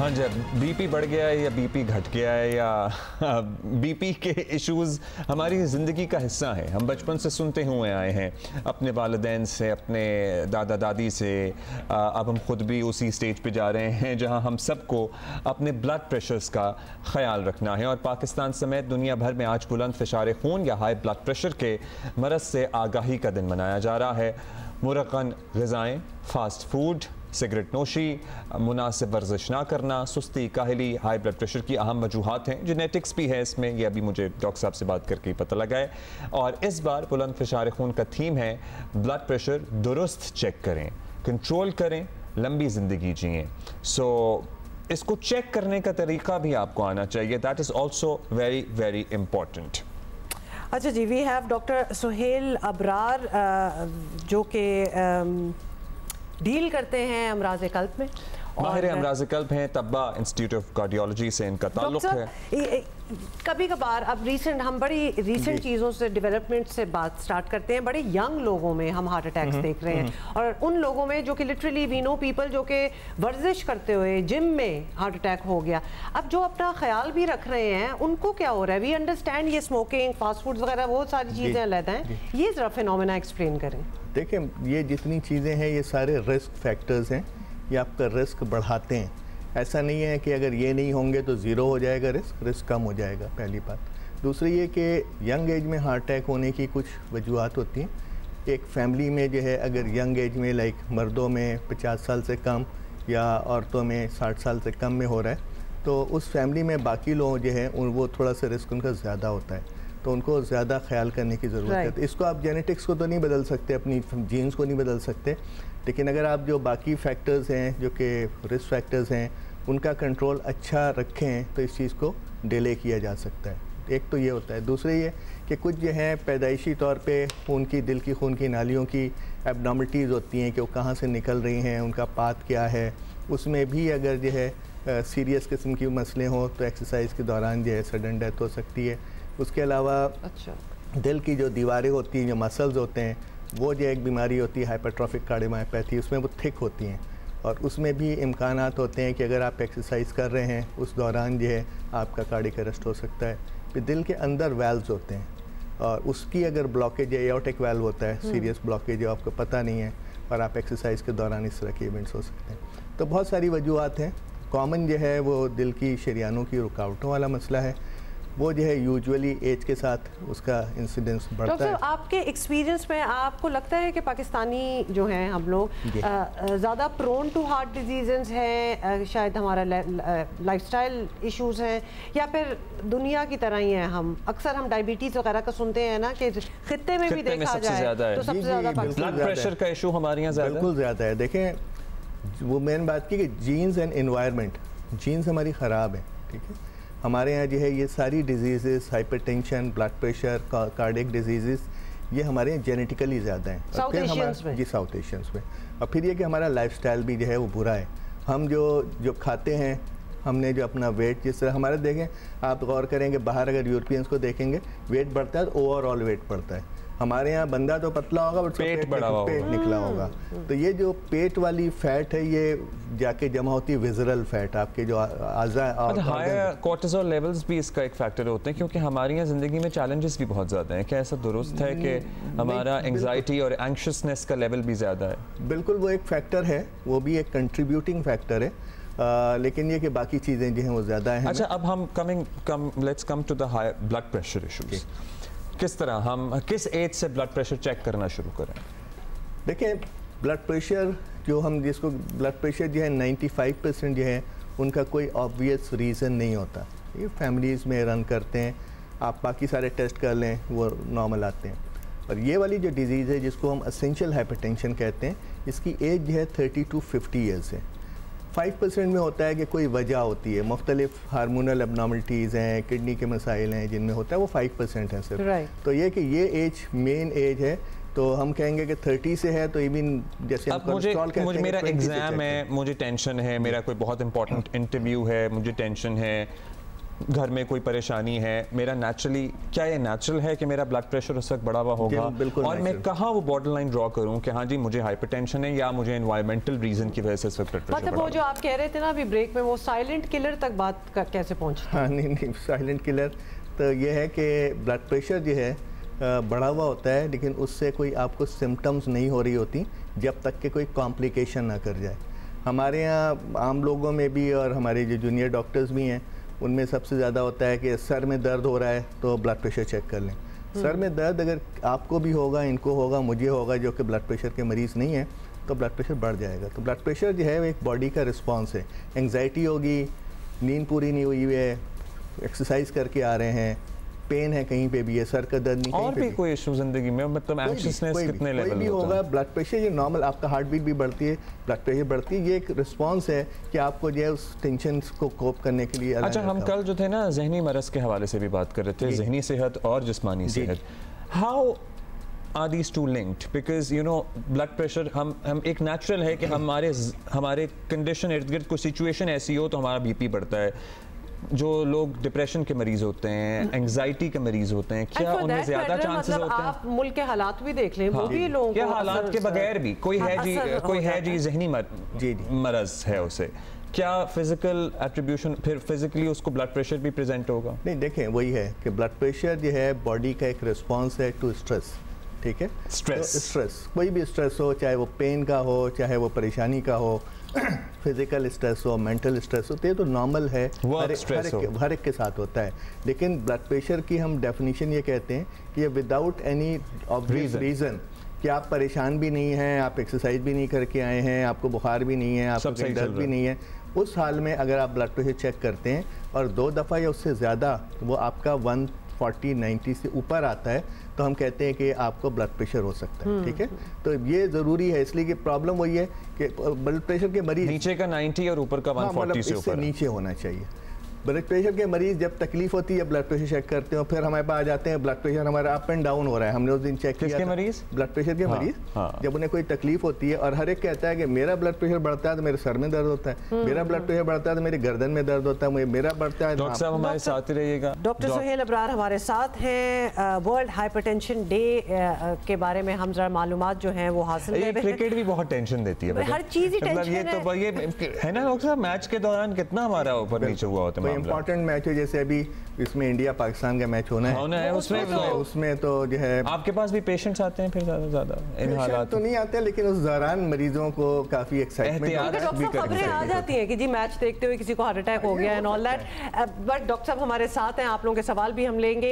हाँ जी, बीपी बढ़ गया है या बीपी घट गया है या बीपी के इश्यूज़ हमारी ज़िंदगी का हिस्सा है। हम बचपन से सुनते हुए आए हैं अपने वालिदैन से, अपने दादा दादी से। अब हम ख़ुद भी उसी स्टेज पे जा रहे हैं जहां हम सबको अपने ब्लड प्रेशर्स का ख्याल रखना है। और पाकिस्तान समेत दुनिया भर में आज बुलंद फ़िशार खून या हाई ब्लड प्रेशर के मरज़ से आगाही का दिन मनाया जा रहा है। मुरक्कन ग़िज़ाएँ, फ़ास्ट फूड, सिगरेट नोशी, मुनासिब वर्जिश ना करना, सुस्ती, काहली हाई ब्लड प्रेशर की अहम वजूहात हैं। जेनेटिक्स भी है इसमें, यह अभी मुझे डॉक्टर साहब से बात करके पता लगा है। और इस बार बुलंद फ़िशार खून का थीम है ब्लड प्रेशर दुरुस्त चेक करें, कंट्रोल करें, लंबी ज़िंदगी जिएँ। सो इसको चेक करने का तरीका भी आपको आना चाहिए। That is also very very important. अच्छा जी, we have doctor Suhel Abrar जो कि डील करते हैं अमराज़ क़ल्ब में, माहिर अमराज़ क़ल्ब हैं। तब्बा इंस्टीट्यूट ऑफ कार्डियोलॉजी से इनका ताल्लुक़ है। कभी कभार अब हम बड़ी रीसेंट चीज़ों से, डेवलपमेंट से बात स्टार्ट करते हैं। बड़े यंग लोगों में हम हार्ट अटैक्स देख रहे हैं, और उन लोगों में जो कि लिटरली वी नो पीपल जो कि वर्जिश करते हुए जिम में हार्ट अटैक हो गया। अब जो अपना ख्याल भी रख रहे हैं उनको क्या हो रहा है? वी अंडरस्टैंड ये स्मोकिंग, फास्ट फूड वगैरह बहुत सारी चीज़ें अलग हैं, ये ज़रा फिनोमेना एक्सप्लेन करें। देखिए, ये जितनी चीज़ें हैं ये सारे रिस्क फैक्टर्स हैं, ये आपका रिस्क बढ़ाते हैं। ऐसा नहीं है कि अगर ये नहीं होंगे तो ज़ीरो हो जाएगा रिस्क कम हो जाएगा, पहली बात। दूसरी ये कि यंग एज में हार्ट अटैक होने की कुछ वजूहत होती हैं। एक फैमिली में जो है, अगर यंग एज में लाइक मर्दों में 50 साल से कम या औरतों में 60 साल से कम में हो रहा है, तो उस फैमिली में बाकी लोग जो है वो थोड़ा सा रिस्क उनका ज़्यादा होता है, तो उनको ज़्यादा ख्याल करने की ज़रूरत है। तो इसको आप जेनेटिक्स को तो नहीं बदल सकते, अपनी जीन्स को नहीं बदल सकते, लेकिन अगर आप जो बाकी फैक्टर्स हैं जो कि रिस्क फैक्टर्स हैं उनका कंट्रोल अच्छा रखें तो इस चीज़ को डिले किया जा सकता है। एक तो ये होता है। दूसरे ये कि कुछ जो है पैदाइशी तौर पे दिल की खून की नालियों की एबनॉर्मलिटीज़ होती हैं कि वो कहाँ से निकल रही हैं, उनका पाथ क्या है, उसमें भी अगर जो है सीरियस किस्म की मसले हों तो एक्सरसाइज के दौरान जो है सडन डेथ हो सकती है। उसके अलावा दिल की जो दीवारें होती हैं, जो मसल्स होते हैं, वो जो एक बीमारी होती है हाइपरट्रॉफिक कार्डियोमायोपैथी, उसमें वो थिक होती हैं, और उसमें भी इम्कानात होते हैं कि अगर आप एक्सरसाइज कर रहे हैं उस दौरान जो है आपका कार्डियक अरेस्ट हो सकता है। फिर दिल के अंदर वेल्व्स होते हैं, और उसकी अगर ब्लॉकेज है, एओर्टिक वेल्व होता है, सीरियस ब्लॉकेज है, आपको पता नहीं है, और आप एक्सरसाइज के दौरान इस तरह के इवेंट्स हो सकते हैं। तो बहुत सारी वजूहत हैं। कॉमन जो है वो दिल की शरीयानों की रुकावटों वाला मसला है, वो जो है यूजुअली एज के साथ उसका इंसिडेंस बढ़ता है। आपके एक्सपीरियंस में आपको लगता है कि पाकिस्तानी जो हैं हम लोग ज़्यादा प्रोन टू हार्ट डिजीज़ हैं, शायद हमारा लाइफस्टाइल इश्यूज़ हैं, या फिर दुनिया की तरह ही हैं? हम अक्सर डायबिटीज़ वगैरह का सुनते हैं ना कि खित्ते में भी देखा जाए तो सबसे ज़्यादा ब्लड प्रेशर का इशू हमारे यहाँ बिल्कुल ज़्यादा है। देखें, वो मेन बात की कि जीन्स एंड एनवायरनमेंट, जीन्स हमारी ख़राब है, ठीक है। हमारे यहाँ जो है ये सारी disease, hypertension, blood pressure, cardiac disease, ये हमारे यहाँ जेनेटिकली ज़्यादा हैं। साउथ एशियंस में, जी साउथ एशियंस में। और फिर ये कि हमारा लाइफस्टाइल भी जो है वो बुरा है। हम जो खाते हैं, हमने जो अपना वेट, जिस तरह हमारे देखें, आप गौर करेंगे बाहर अगर यूरोपियंस को देखेंगे वेट बढ़ता है तो ओवरऑल वेट बढ़ता है। हमारे यहाँ बंदा तो पतला होगा बट पेट निकला होगा। तो ये जो पेट वाली फैट है ये जाके जमा होती है विजरल फैट, आपके जो हायर कोर्टिसोल लेवल्स भी इसका एक फैक्टर होते हैं, क्योंकि हमारी यहाँ ज़िंदगी में चैलेंजेस भी बहुत ज़्यादा हैं। क्या ऐसा दुरुस्त है कि हमारा एंग्जाइटी और एंग्शियसनेस का लेवल भी ज़्यादा है? बिल्कुल, वो एक फैक्टर है, वो भी एक कंट्रीब्यूटिंग फैक्टर है, लेकिन ये कि बाकी चीज़ें जो हैं वो ज़्यादा हैं। अच्छा, अब हम let's come to the high blood pressure issues. किस तरह हम किस एज से ब्लड प्रेशर चेक करना शुरू करें? देखिए, ब्लड प्रेशर जिसको ब्लड प्रेशर जो है 95% जो है उनका कोई ऑब्वियस रीज़न नहीं होता। ये फैमिलीज़ में रन करते हैं, आप बाकी सारे टेस्ट कर लें वो नॉर्मल आते हैं। और ये वाली जो डिज़ीज़ है जिसको हम एसेंशियल हाइपरटेंशन कहते हैं, इसकी एज जो है 30 to 50 ईयर्स है। 5% में होता है कि कोई वजह होती है, मुख्तलिफ हार्मोनल एबनॉर्मलिटीज़ हैं, किडनी के मसाइल हैं जिनमें होता है, वो 5% है सिर्फ। तो ये कि ये एज मेन एज है, तो हम कहेंगे कि 30 से है तो इवन जैसे अब मुझे मेरा एग्ज़ाम है, मुझे टेंशन है, मेरा कोई बहुत इंपॉर्टेंट इंटरव्यू है, मुझे टेंशन है, घर में कोई परेशानी है, मेरा नेचुरली, क्या ये नेचुरल है कि मेरा ब्लड प्रेशर उस वक्त बढ़ा हुआ होगा, और मैं कहाँ वो बॉर्डर लाइन ड्रॉ करूँ कि हाँ जी मुझे हाइपरटेंशन है या मुझे एनवायरमेंटल रीजन की वजह से इस वक्त ब्लड प्रेशर मतलब वो जो आप कह रहे थे ना अभी ब्रेक में, वो साइलेंट किलर तक बात कैसे पहुँचती है? हाँ नहीं, साइलेंट किलर तो ये है कि ब्लड प्रेशर जो है बढ़ा हुआ होता है, लेकिन उससे कोई आपको सिम्टम्स नहीं हो रही होती जब तक कि कोई कॉम्प्लिकेशन ना कर जाए। हमारे यहाँ आम लोगों में भी और हमारे जो जूनियर डॉक्टर्स भी हैं उनमें सबसे ज़्यादा होता है कि सर में दर्द हो रहा है तो ब्लड प्रेशर चेक कर लें। सर में दर्द अगर आपको भी होगा, इनको होगा, मुझे होगा, जो कि ब्लड प्रेशर के मरीज़ नहीं है, तो ब्लड प्रेशर बढ़ जाएगा। तो ब्लड प्रेशर जो है वो एक बॉडी का रिस्पॉन्स है। एंग्जाइटी होगी, नींद पूरी नहीं हुई है, एक्सरसाइज करके आ रहे हैं, पेन है कहीं पे भी है, सर का दर्द नहीं, और भी कोई इशू जिंदगी में, मतलब एंग्शियसनेस कितने लेवल भी होगा, ब्लड प्रेशर ये नॉर्मल, आपका हार्ट बीट भी बढ़ती है, ब्लड प्रेशर बढ़ती है, ये एक रिस्पांस है कि आपको जो है उस टेंशन को कोप करने के लिए। अच्छा, हम कल जो थे ना जहनी मरज के हवाले से भी बात कर रहे थे, जहनी सेहत और जिस्मानी सेहत, how are these two linked? Because you know blood pressure हम एक नेचुरल है कि हमारे कंडीशन इर्द गिर्द कोई सिचुएशन ऐसी हो तो हमारा बीपी बढ़ता है। जो लोग डिप्रेशन के मरीज होते हैं, एंजाइटी के मरीज होते हैं, क्या उनमें ज्यादा चांसेस होते हैं? आप मुल्क के हालात भी देख लें, वो भी लोगों को हालात के बगैर भी कोई है जी जहनी मरज है उसे, क्या फिजिकल एट्रीब्यूशन, फिर फिजिकली उसको ब्लड प्रेशर भी प्रेजेंट होगा? नहीं, देखें वही है कि ब्लड प्रेशर जो है बॉडी का एक रिस्पॉन्स है टू स्ट्रेस। ठीक है, स्ट्रेस कोई भी स्ट्रेस हो, चाहे वो पेन का हो, चाहे वो परेशानी का हो, फिजिकल स्ट्रेस हो, मेंटल स्ट्रेस हो, तो ये तो नॉर्मल है, हर एक के साथ होता है। लेकिन ब्लड प्रेशर की हम डेफिनेशन ये कहते हैं कि ये विदाउट एनी ऑब्वियस रीज़न, कि आप परेशान भी नहीं हैं, आप एक्सरसाइज भी नहीं करके आए हैं, आपको बुखार भी नहीं है, आपको दर्द भी नहीं है, उस हाल में अगर आप ब्लड प्रेशर चेक करते हैं और 2 दफ़ा या उससे ज़्यादा वो आपका 140/90 से ऊपर आता है, तो हम कहते हैं कि आपको ब्लड प्रेशर हो सकता है। ठीक है, तो ये ज़रूरी है, इसलिए कि प्रॉब्लम वही है कि ब्लड प्रेशर के मरीज नीचे का 90 और ऊपर का 140 से ऊपर नीचे होना चाहिए। ब्लड प्रेशर के मरीज जब तकलीफ होती है ब्लड प्रेशर चेक करते हो, फिर हमारे पास आ जाते हैं ब्लड प्रेशर हमारा अप एंड डाउन हो रहा है। हमने उस दिन चेक किया मरीज ब्लड प्रेशर के मरीज, जब उन्हें कोई तकलीफ होती है और हर एक कहता है कि मेरा ब्लड प्रेशर बढ़ता है तो मेरे सर में दर्द होता है, मेरा ब्लड प्रेशर बढ़ता है तो मेरी गर्दन में दर्द होता है, मेरा बढ़ता है। डॉक्टर साहब हमारे साथ ही रहिएगा। डॉक्टर सुहेल अबरार हमारे साथ हैं। वर्ल्ड हाइपरटेंशन डे के बारे में हम जरा मालूमात जो है वो हासिल कर रहे हैं। क्रिकेट भी बहुत टेंशन देती है, हर चीज ही टेंशन है। तो ये है ना डॉक्टर साहब, मैच के दौरान कितना हमारा ऊपर नीचे हुआ होता है। इंपॉर्टेंट मैच जैसे अभी इसमें इंडिया पाकिस्तान का मैच होना है, उसमें तो जो है आपके पास भी पेशेंट्स आते हैं फिर ज्यादा इन हालात तो नहीं आते, लेकिन उस दौरान मरीजों को काफी एक्साइटमेंट भी खबरें आ जाती हैं कि जी मैच देखते हुए किसी को हार्ट अटैक हो गया and all that. But doctor साहब हमारे साथ हैं, आप लोगों के सवाल भी हम लेंगे।